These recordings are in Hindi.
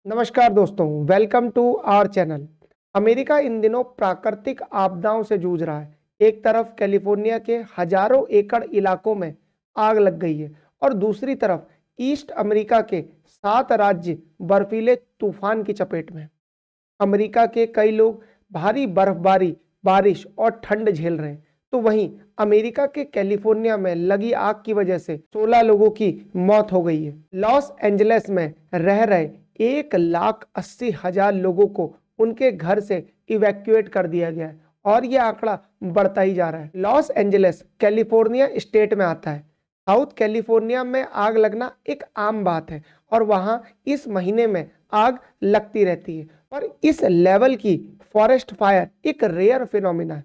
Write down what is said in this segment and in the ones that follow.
नमस्कार दोस्तों, welcome to our channel. America इन दिनों प्राकृतिक आपदाओं से जूझ रहा है। एक तरफ कैलिफोर्निया के हजारों एकड़ इलाकों में आग लग गई है और दूसरी तरफ ईस्ट अमेरिका के 7 राज्य बर्फीले तूफान की चपेट में हैं। अमेरिका के कई लोग भारी बर्फबारी, बारिश और ठंड झेल रहे हैं, तो वहीं अमेरिका के कैलिफोर्निया में लगी आग की वजह से 16 लोगों की मौत हो गई है। लॉस एंजलिस में रह रहे 1,80,000 लोगों को उनके घर से इवैक्यूएट कर दिया गया है और यह आंकड़ा बढ़ता ही जा रहा है। लॉस एंजलिस कैलिफोर्निया स्टेट में आता है। साउथ कैलिफोर्निया में आग लगना एक आम बात है और वहां इस महीने में आग लगती रहती है, पर इस लेवल की फॉरेस्ट फायर एक रेयर फिनोमिना है।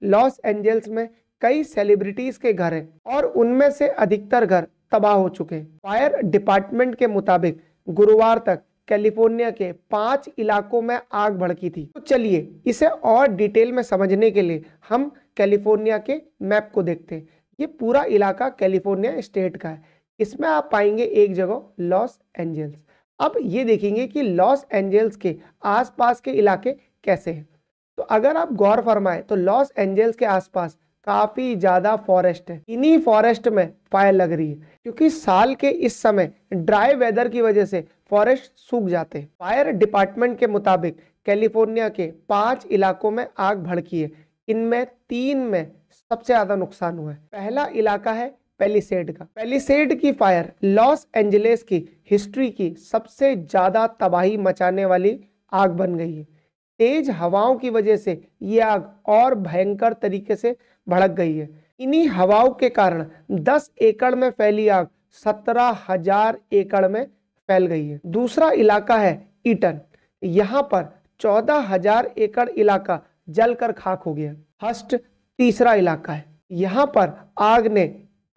लॉस एंजल्स में कई सेलिब्रिटीज के घर हैं और उनमें से अधिकतर घर तबाह हो चुके हैं। फायर डिपार्टमेंट के मुताबिक गुरुवार तक कैलिफोर्निया के 5 इलाकों में आग भड़की थी। तो चलिए इसे और डिटेल में समझने के लिए हम कैलिफोर्निया के मैप को देखते हैं। ये पूरा इलाका कैलिफोर्निया स्टेट का है। इसमें आप पाएंगे एक जगह लॉस एंजल्स। अब ये देखेंगे कि लॉस एंजल्स के आसपास के इलाके कैसे हैं। तो अगर आप गौर फरमाएं तो लॉस एंजल्स के आसपास काफी ज्यादा फॉरेस्ट है। इन्हीं फॉरेस्ट में फायर लग रही है क्योंकि साल के इस समय ड्राई वेदर की वजह से फॉरेस्ट सूख जाते हैं। फायर डिपार्टमेंट के मुताबिक कैलिफोर्निया के 5 इलाकों में आग भड़की है। इनमें 3 में सबसे ज्यादा नुकसान हुआ है। पहला इलाका है पेलिसेड का। पेलिसेड की फायर लॉस एंजलिस की हिस्ट्री की सबसे ज्यादा तबाही मचाने वाली आग बन गई है। तेज हवाओं की वजह से यह आग और भयंकर तरीके से भड़क गई है। इन्हीं हवाओं के कारण 10 एकड़ में फैली आग 17,000 एकड़ में फैल गई है। दूसरा इलाका है ईटन। यहाँ पर 14,000 एकड़ इलाका जलकर खाक हो गया। हस्ट तीसरा इलाका है। यहाँ पर आग ने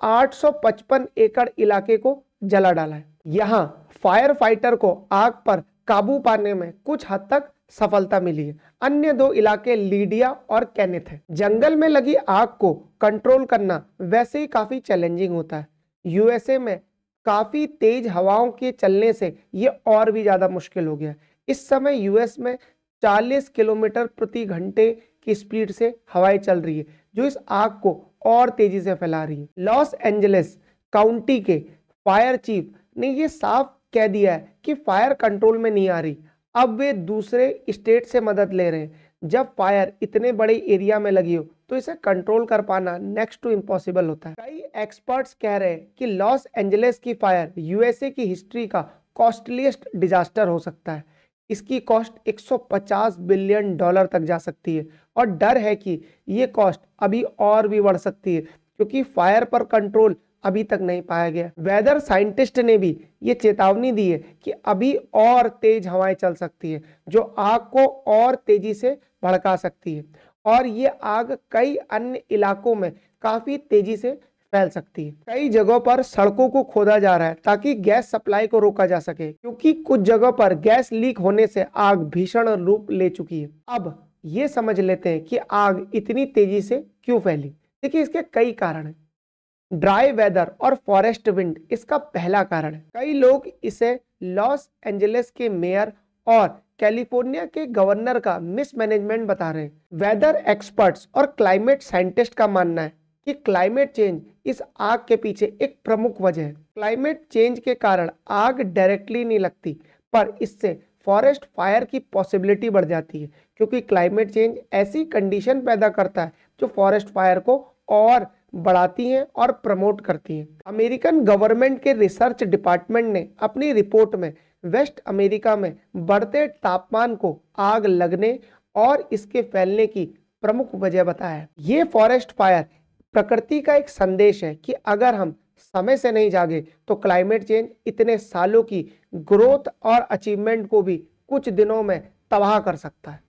855 एकड़ इलाके को जला डाला है। यहाँ फायर फाइटर को आग पर काबू पाने में कुछ हद तक सफलता मिली है। अन्य 2 इलाके लीडिया और केनेथ है। जंगल में लगी आग को कंट्रोल करना वैसे ही काफी चैलेंजिंग होता है। यूएसए में काफी तेज हवाओं के चलने से ये और भी ज्यादा मुश्किल हो गया। इस समय यूएस में 40 किलोमीटर प्रति घंटे की स्पीड से हवाएं चल रही है, जो इस आग को और तेजी से फैला रही है। लॉस एंजलिस काउंटी के फायर चीफ ने यह साफ कह दिया है कि फायर कंट्रोल में नहीं आ रही। अब वे दूसरे स्टेट से मदद ले रहे हैं। जब फायर इतने बड़े एरिया में लगी हो तो इसे कंट्रोल कर पाना नेक्स्ट टू इम्पॉसिबल होता है। कई एक्सपर्ट्स कह रहे हैं कि लॉस एंजलिस की फायर यूएसए की हिस्ट्री का कॉस्टलीस्ट डिजास्टर हो सकता है। इसकी कॉस्ट 150 बिलियन डॉलर तक जा सकती है और डर है कि ये कॉस्ट अभी और भी बढ़ सकती है क्योंकि फायर पर कंट्रोल अभी तक नहीं पाया गया। वेदर साइंटिस्ट ने भी ये चेतावनी दी है कि अभी और तेज हवाएं चल सकती है जो आग को और तेजी से भड़का सकती है और ये आग कई अन्य इलाकों में काफी तेजी से फैल सकती है। कई जगहों पर सड़कों को खोदा जा रहा है ताकि गैस सप्लाई को रोका जा सके क्योंकि कुछ जगहों पर गैस लीक होने से आग भीषण रूप ले चुकी है। अब ये समझ लेते हैं कि आग इतनी तेजी से क्यों फैली। देखिए इसके कई कारण हैं। ड्राई वेदर और फॉरेस्ट विंड इसका पहला कारण है। कई लोग इसे लॉस एंजलिस के मेयर और कैलिफोर्निया के गवर्नर का मिसमैनेजमेंट बता रहे हैं। वेदर एक्सपर्ट्स और क्लाइमेट साइंटिस्ट का मानना है कि क्लाइमेट चेंज इस आग के पीछे एक प्रमुख वजह है। क्लाइमेट चेंज के कारण आग डायरेक्टली नहीं लगती, पर इससे फॉरेस्ट फायर की पॉसिबिलिटी बढ़ जाती है क्योंकि क्लाइमेट चेंज ऐसी कंडीशन पैदा करता है जो फॉरेस्ट फायर को और बढ़ाती हैं और प्रमोट करती हैं। अमेरिकन गवर्नमेंट के रिसर्च डिपार्टमेंट ने अपनी रिपोर्ट में वेस्ट अमेरिका में बढ़ते तापमान को आग लगने और इसके फैलने की प्रमुख वजह बताया है। ये फॉरेस्ट फायर प्रकृति का एक संदेश है कि अगर हम समय से नहीं जागे तो क्लाइमेट चेंज इतने सालों की ग्रोथ और अचीवमेंट को भी कुछ दिनों में तबाह कर सकता है।